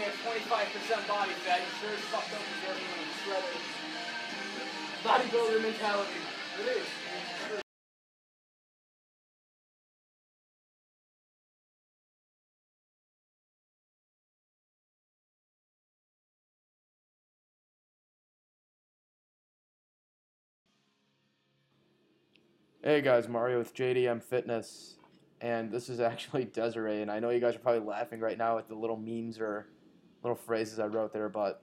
at 25% body fat, you sure as fuck don't deserve to be shredded. Bodybuilder mentality. It is. Hey guys, Mario with JDM Fitness, and this is actually Desiree, and I know you guys are probably laughing right now at the little memes or little phrases I wrote there, but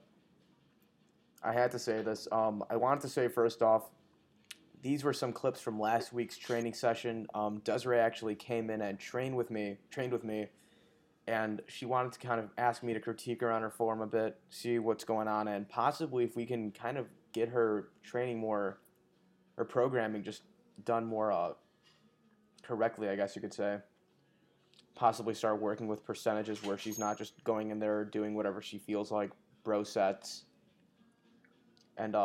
I had to say this. I wanted to say first off, these were some clips from last week's training session. Desiree actually came in and trained with me, and she wanted to kind of ask me to critique her on her form a bit, see what's going on, and possibly if we can kind of get her training more, or programming just done more correctly, I guess you could say. Possibly start working with percentages where she's not just going in there doing whatever she feels like, bro sets. And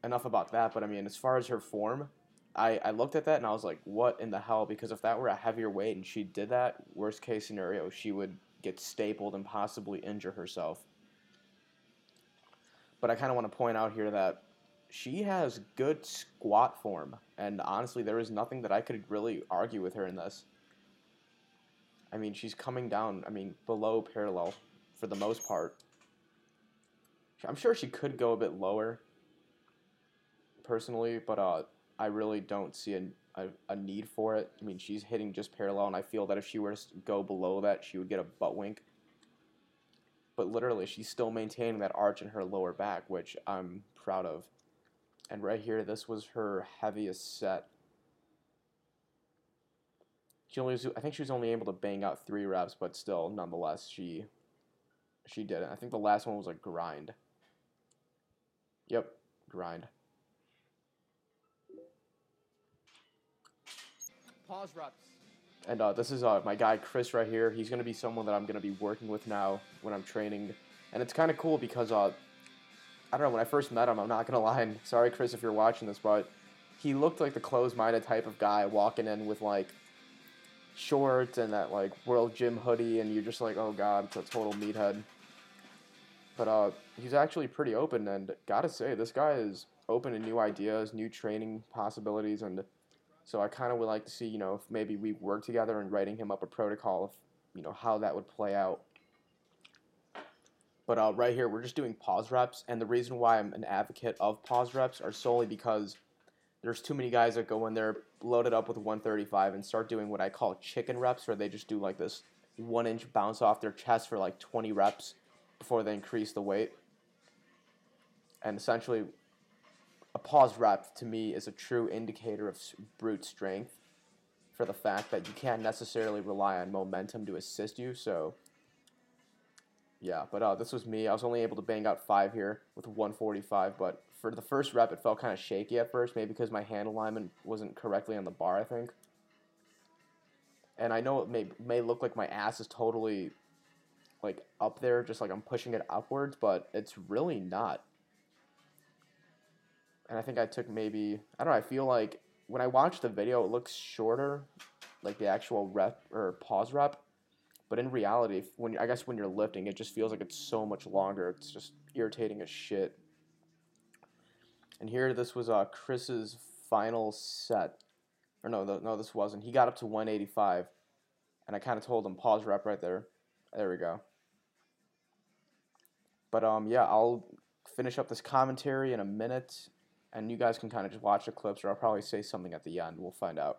enough about that, but I mean, as far as her form, I looked at that and I was like, what in the hell? Because if that were a heavier weight and she did that, worst case scenario, she would get stapled and possibly injure herself. But I kind of want to point out here that she has good squat form, and honestly, there is nothing that I could really argue with her in this. I mean, she's coming down, below parallel for the most part. I'm sure she could go a bit lower, personally, but I really don't see a need for it. I mean, she's hitting just parallel, and I feel that if she were to go below that, she would get a butt wink. But literally, she's still maintaining that arch in her lower back, which I'm proud of. And right here, this was her heaviest set. I think she was only able to bang out 3 reps, but still, nonetheless, she did it. I think the last one was a grind. Yep, grind. Pause reps. And this is my guy Chris right here. He's going to be someone that I'm going to be working with now when I'm training. And it's kind of cool because, I don't know, when I first met him, I'm not going to lie, and sorry Chris if you're watching this, but he looked like the closed-minded type of guy walking in with, like, shorts and that, like, World Gym hoodie, and you're just like, oh god, it's a total meathead. But he's actually pretty open, and gotta say, this guy is open to new ideas, new training possibilities, and so I kind of would like to see, if maybe we work together in writing him up a protocol of, how that would play out. But right here, we're just doing pause reps, and the reason why I'm an advocate of pause reps are solely because there's too many guys that go in there, load it up with 135, and start doing what I call chicken reps, where they just do like this 1-inch bounce off their chest for like 20 reps before they increase the weight. And essentially, a pause rep to me is a true indicator of brute strength, for the fact that you can't necessarily rely on momentum to assist you. So yeah, but this was me. I was only able to bang out 5 here with 145, but for the first rep, it felt kind of shaky at first, maybe because my hand alignment wasn't correctly on the bar, I think. And I know it may look like my ass is totally, like, up there, just like I'm pushing it upwards, but it's really not. And I think I took maybe, I don't know, I feel like when I watch the video, it looks shorter, like the actual rep or pause rep. But in reality, when you're lifting, it just feels like it's so much longer. It's just irritating as shit. And here, this was Chris's final set. Or no, this wasn't. He got up to 185, and I kind of told him pause rep right there. There we go. But yeah, I'll finish up this commentary in a minute, and you guys can kind of just watch the clips, or I'll probably say something at the end. We'll find out.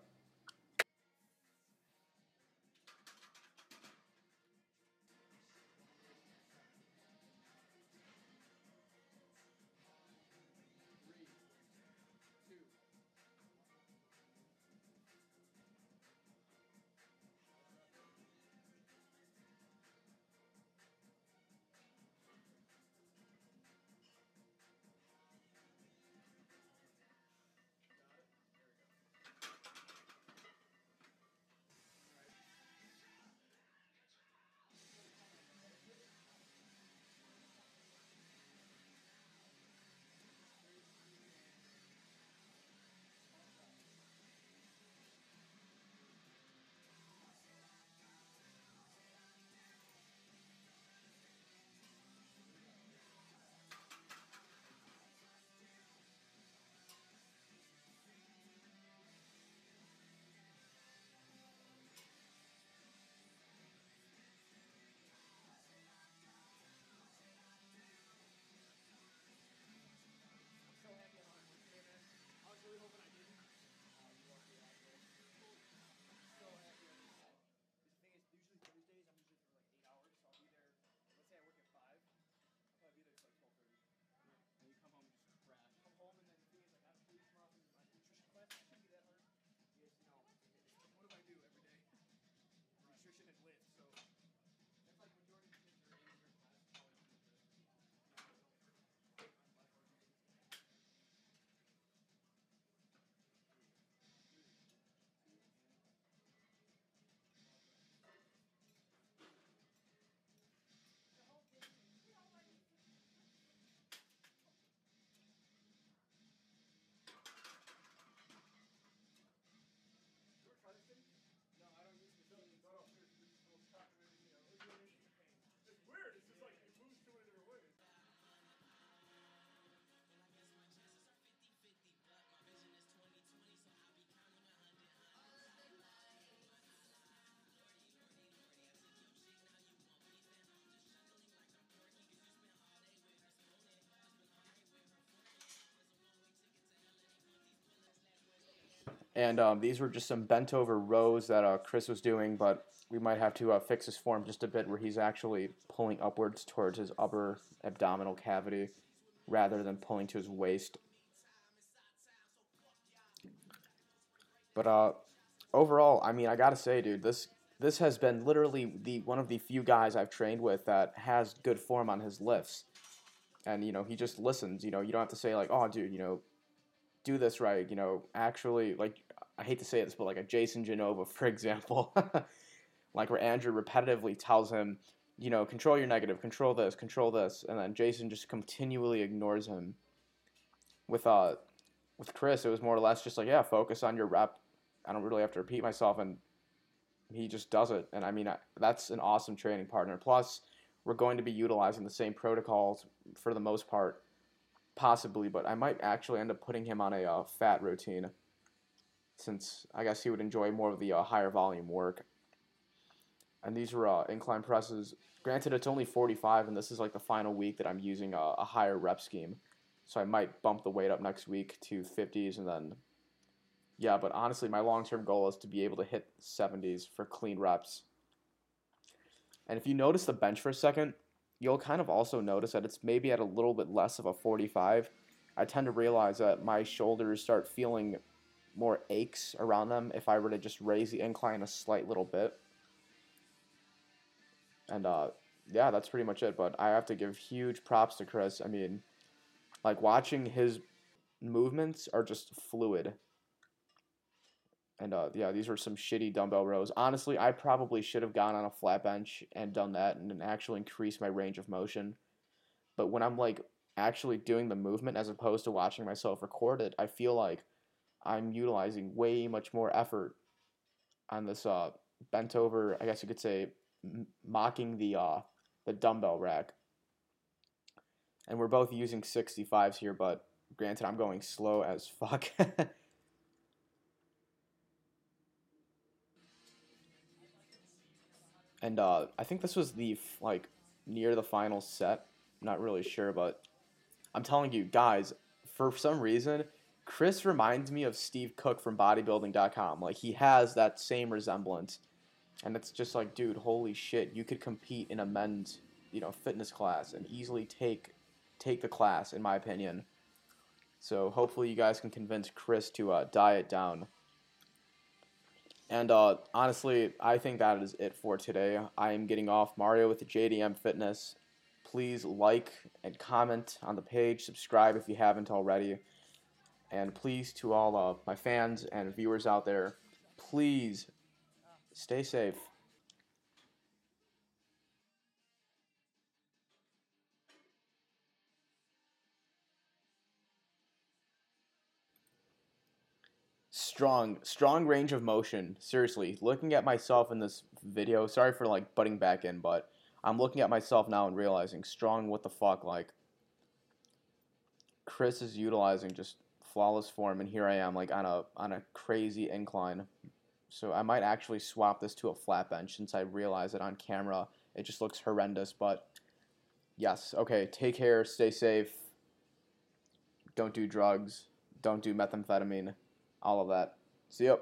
And these were just some bent over rows that Chris was doing, but we might have to fix his form just a bit where he's actually pulling upwards towards his upper abdominal cavity rather than pulling to his waist. But overall, I mean, I gotta say, dude, this has been literally one of the few guys I've trained with that has good form on his lifts. And, he just listens. You don't have to say, like, oh, dude, do this right. Actually, like, I hate to say this, but like a Jason Genova, for example, like where Andrew repetitively tells him, control your negative, control this, and then Jason just continually ignores him. With Chris, it was more or less just like, yeah, focus on your rep. I don't really have to repeat myself, and he just does it. And I mean, that's an awesome training partner. Plus, we're going to be utilizing the same protocols for the most part, possibly, but I might actually end up putting him on a fat routine, since I guess he would enjoy more of the higher volume work. And these were incline presses. Granted, it's only 45, and this is like the final week that I'm using a higher rep scheme. So I might bump the weight up next week to 50s, and then, yeah, but honestly, my long-term goal is to be able to hit 70s for clean reps. And if you notice the bench for a second, you'll kind of also notice that it's maybe at a little bit less of a 45. I tend to realize that my shoulders start feeling more aches around them if I were to just raise the incline a slight little bit. And yeah, that's pretty much it. But I have to give huge props to Chris. I mean, like, watching his movements are just fluid. And yeah, these were some shitty dumbbell rows. Honestly, I probably should have gone on a flat bench and done that and actually increased my range of motion. But when I'm like actually doing the movement as opposed to watching myself record it, I feel like I'm utilizing way much more effort on this bent over, I guess you could say, mocking the dumbbell rack. And we're both using 65s here, but granted, I'm going slow as fuck. And I think this was the like near the final set. I'm not really sure, but I'm telling you guys, for some reason, Chris reminds me of Steve Cook from bodybuilding.com. Like, he has that same resemblance. And it's just like, dude, holy shit, you could compete in a men's, fitness class and easily take the class, in my opinion. So hopefully you guys can convince Chris to diet down. And honestly, I think that is it for today. I am getting off. Mario with the JDM Fitness. Please like and comment on the page. Subscribe if you haven't already. And please, to all my fans and viewers out there, please stay safe. Strong range of motion. Seriously, looking at myself in this video, sorry for like butting back in, but I'm looking at myself now and realizing strong, what the fuck, like Chris is utilizing just flawless form, and here I am like on a crazy incline. So I might actually swap this to a flat bench, since I realize that on camera it just looks horrendous. But yes, okay, take care, stay safe, don't do drugs, don't do methamphetamine, all of that. See ya.